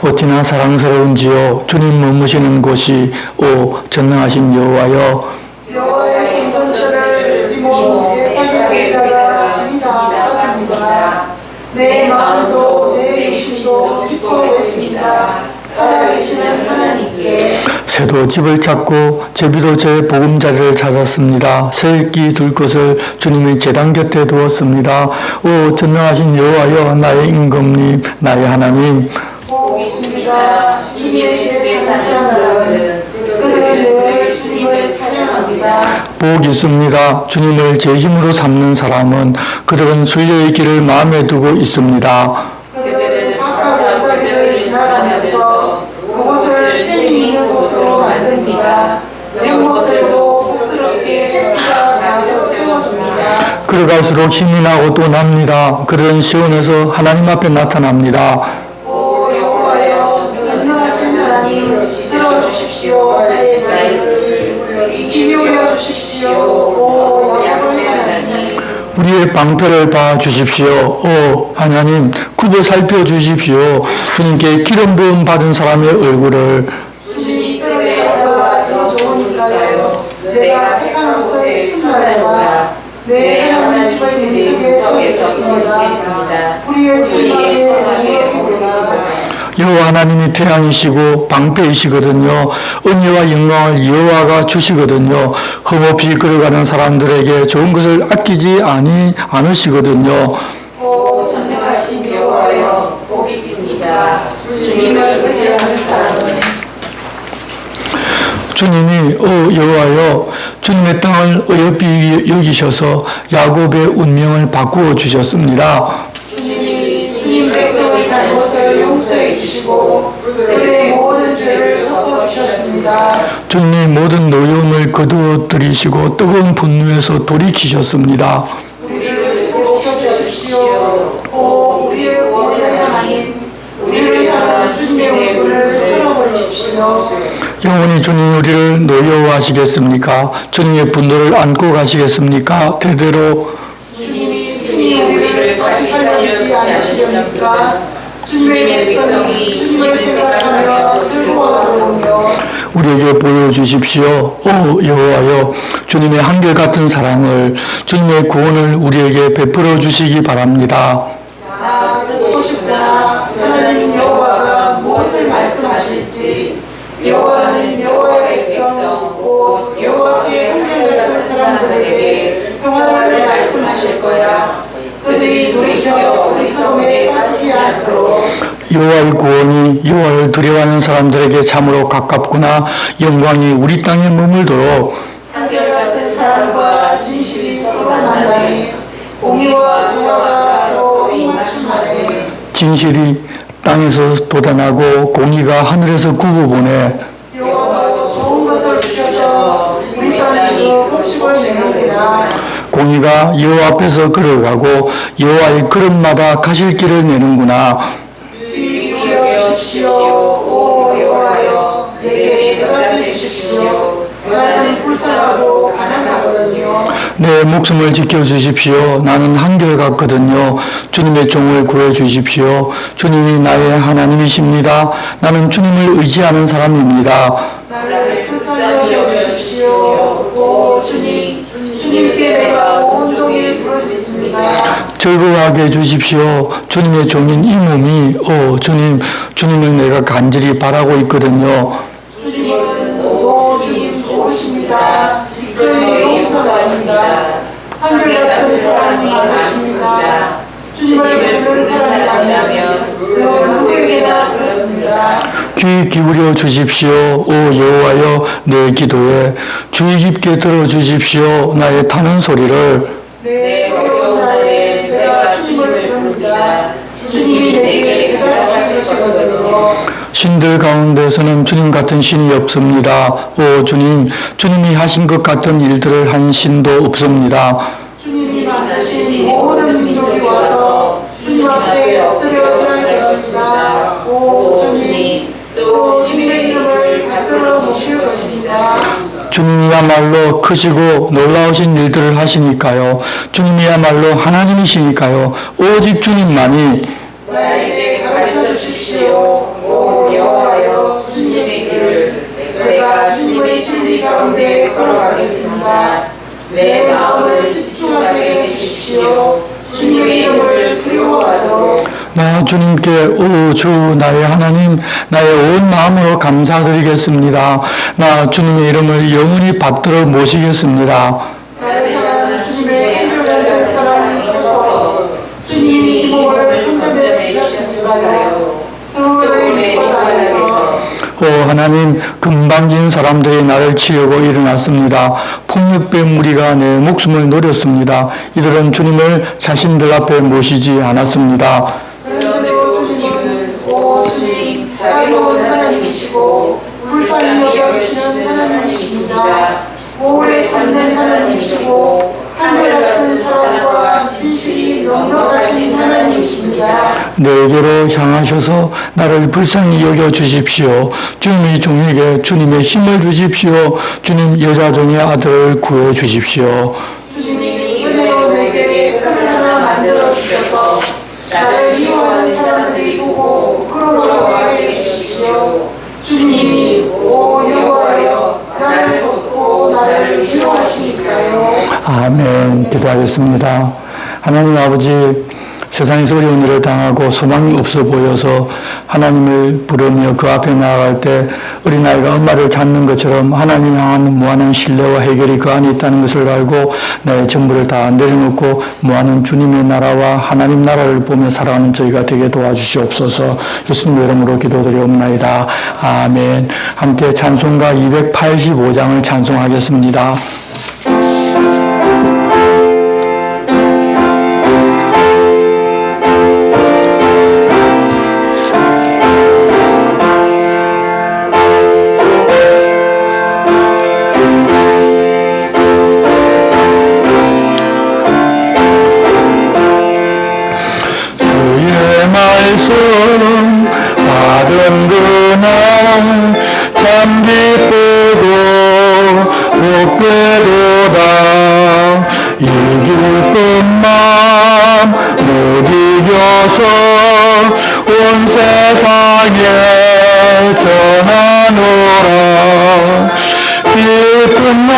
어찌나 사랑스러운지요. 주님 머무시는 곳이 오 전능하신 여호와여. 여호와의 생선들을 이몸 예탁에다가 집이다 빠집니다. 내 마음도 내 육신도 기뻐 외칩니다. 살아계시는 하나님께. 새도 집을 찾고 제비도 제 보금자리를 찾았습니다. 새끼 둘 것을 주님의 제단 곁에 두었습니다. 오 전능하신 여호와여, 나의 임금님, 나의 하나님. 복 있습니다. 주님의 집에 사는 사람들은 그들은 늘 주님을 찬양합니다. 복 있습니다. 주님을 제 힘으로 삼는 사람은 그들은 순례의 길을 마음에 두고 있습니다. 그들은 각각 여자들을 지나가면서 그곳을 샘이 있는 곳으로 만듭니다. 영혼들도 복스럽게 햇빛과 가져 채워줍니다. 걸어갈수록 힘이 나고 또 납니다. 그들은 시온에서 하나님 앞에 나타납니다. 오 여호와여, 전능하신 하나님, 들어주십시오. 나의 말을 귀 기울여 주십시오. 오 야곱의 하나님. 우리의 방패를 봐 주십시오. 오 하나님, 굽어 살펴 주십시오. 주님께 기름 부음 받은 사람의 얼굴을. 주님 뼈에 하나가 더 좋으니까요. 내가 택한 곳에 충만하다. 내 하나님 집을 진흙에 서 있었습니다. 우리의 절망에 오르다. 여호와 하나님이 태양이시고 방패이시거든요. 은혜와 영광을 여호와가 주시거든요. 흠없이 걸어가는 사람들에게 좋은 것을 아끼지 않으시거든요. 오 전능하신 여호와여, 복 있습니다. 주님을 의지하는 사람은. 주님이 여호와여, 주님의 땅을 어여삐 여기셔서 야곱의 운명을 바꾸어 주셨습니다. 주님이 주님 백성의 잘못을 용서해 주시고 그들의 모든 죄를 덮어주셨습니다. 주님이 모든 노여움을 거두어 들이시고 뜨거운 분노에서 돌이키셨습니다. 우리를 고쳐주십시오. 오 우리의 구원의 하나님, 우리를 향한 주님의 얼굴을 흘려버리십시오. 영원히 주님 우리를 노여워하시겠습니까? 주님의 분노를 안고 가시겠습니까? 대대로 주님이 친히 우리를 다시 살려주지 않으시렵니까? 주님의 백성이 주님을 생각하며 즐거워하오며. 우리에게 보여주십시오. 오 여호와여, 주님의 한결같은 사랑을, 주님의 구원을 우리에게 베풀어 주시기 바랍니다. 나 듣고 싶구나. 하나님 여호와가 무엇을 말씀하실지. 여호와는 여호와의 백성 곧 여호와께 한결같은 사람들에게 평화를 말씀하실 거야. 그들이 돌이켜 우리 섬에 빠지지 여호와의 구원이 여호와를 두려워하는 사람들에게 참으로 가깝구나. 영광이 우리 땅에 머물도록 한결같은 사랑과 진실이 서로 만나니 공의와 평화가 서로 입맞춤하네. 진실이 땅에서 돋아나고 공의가 하늘에서 구구보내. 여호와도 좋은 것을 주셔서 우리 땅에도 곡식을 내는구나. 공의가 여호와 앞에서 걸어가고 여호와의 걸음마다 가실 길을 내는구나. 귀 기울여 주십시오. 오 여호와여, 내게 대답해 주십시오. 나는 불쌍하고 가난하거든요. 내 목숨을 지켜주십시오. 나는 한결같거든요. 주님의 종을 구해주십시오. 주님이 나의 하나님이십니다. 나는 주님을 의지하는 사람입니다. 나를 불쌍히 여주십시오. 오 주님, 주님께 내가 온종일 부르짖습니다. 즐거워하게 해주십시오. 주님의 종인 이 몸이 주님, 주님을 내가 간절히 바라고 있거든요. 주님은 오 주님 좋으십니다. 기꺼이 용서하십니다. 한결같은 사랑이 많으십니다. 주님을 부르는 사람이라면 그 누구에게나 그렇습니다. 귀 기울여 주십시오. 오 여호와여, 내 기도에 주의 깊게 들어주십시오. 나의 타는 소리를. 내 어려운 날에 내가 주님을 부릅니다. 주님이 내게 대답하시거든요. 신들 가운데서는 주님 같은 신이 없습니다. 오 주님, 주님이 하신 것 같은 일들을 한 신도 없습니다. 주님이 만드신 모든 민족이 와서 주님 앞에 엎드려 절할 것입니다. 오 주님, 또 주님의 이름을 받들어 모실 것입니다. 주님이야말로 크시고 놀라우신 일들을 하시니까요. 주님이야말로 하나님이시니까요. 오직 주님만이. 나에게 가르쳐 주십시오. 오 여호와여, 주님의 길을 내가 주님의 진리 가운데 걸어가겠습니다. 내 마음을 집중하게 해주십시오. 주님의 이름을 두려워하도록. 나 주님께 오 주 나의 하나님, 나의 온 마음으로 감사드리겠습니다. 나 주님의 이름을 영원히 받들어 모시겠습니다. 나를 향한 주님의 한결같은 사랑이 있어서 주님이 이 몸을 한점에 주셨습니다요. 서울의 미권하에서 오 하나님, 금방진 사람들이 나를 치려고 일어났습니다. 폭력배 무리가 내 목숨을 노렸습니다. 이들은 주님을 자신들 앞에 모시지 않았습니다. 그런데도 주님은 오 주님, 자비로운 하나님이시고 불쌍히 여기시는 하나님이십니다. 오래 참는 하나님이시고 한결같은 사랑과 진실이 넉넉하신 하나님이십니다. 내게로 향하셔서 나를 불쌍히 여겨 주십시오. 주님의 종에게 주님의 힘을 주십시오. 주님 여자종의 아들을 구해 주십시오. 주님이 은혜로 내게 끈을 하나 만들어 주셔서 나를 미워하는 사람들이 보고 부끄러워하게 해주십시오. 주님이 오 여호와여, 나를 돕고 나를 위로하시니까요. 아멘. 기도하겠습니다. 하나님 아버지, 세상에서 어려운 일을 당하고 소망이 없어 보여서 하나님을 부르며 그 앞에 나아갈 때 어린아이가 엄마를 찾는 것처럼 하나님 향한 무한한 신뢰와 해결이 그 안에 있다는 것을 알고 나의 전부를 다 내려놓고 무한한 주님의 나라와 하나님 나라를 보며 살아가는 저희가 되게 도와주시옵소서. 예수님의 이름으로 기도드리옵나이다. 아멘. 함께 찬송가 285장을 찬송하겠습니다. 받은 그날 참 기쁘고 복되도다. 이 기쁜 마음 못 이겨서 온 세상에 전하노라. 기쁜 날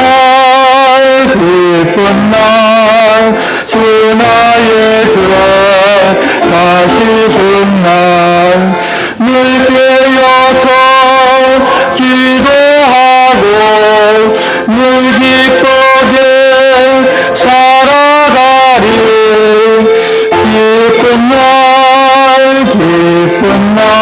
기쁜 날 주 나의 죄 다시 순날 늘 깨어서 기도하고 늘 기쁘게 살아가리. 기쁜 날 기쁜 날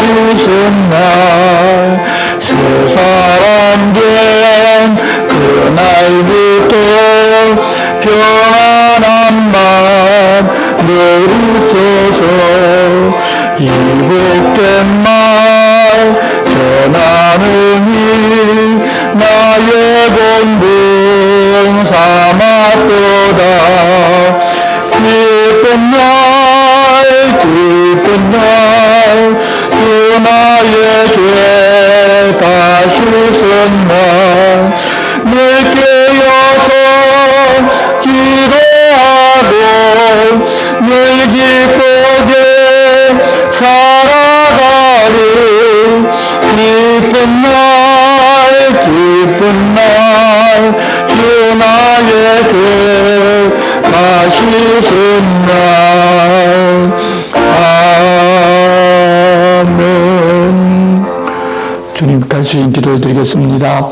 다시는 날 새 사람 된 그날부터 평안한 맘 내리소서 이복된 말 전하느니 나의 본분 삼았도다 기쁜 날 주 나의 죄 다시 쓴 날 늘 깨어서 기도하고 늘 기쁘게 살아가리 기쁜 날 주 나의 죄 다시 쓴 날 아멘. 주님 간수인 기도드리겠습니다.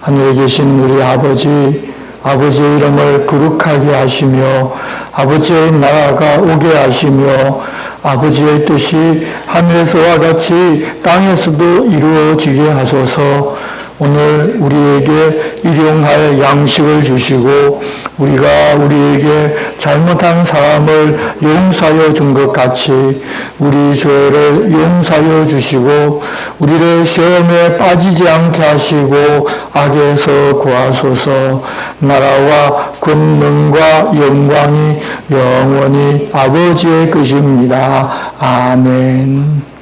하늘에 계신 우리 아버지의 이름을 거룩하게 하시며 아버지의 나라가 오게 하시며 아버지의 뜻이 하늘에서와 같이 땅에서도 이루어지게 하소서. 오늘 우리에게 일용할 양식을 주시고 우리가 우리에게 잘못한 사람을 용서하여 준 것 같이 우리 죄를 용서하여 주시고 우리를 시험에 빠지지 않게 하시고 악에서 구하소서. 나라와 권능과 영광이 영원히 아버지의 것입니다. 아멘.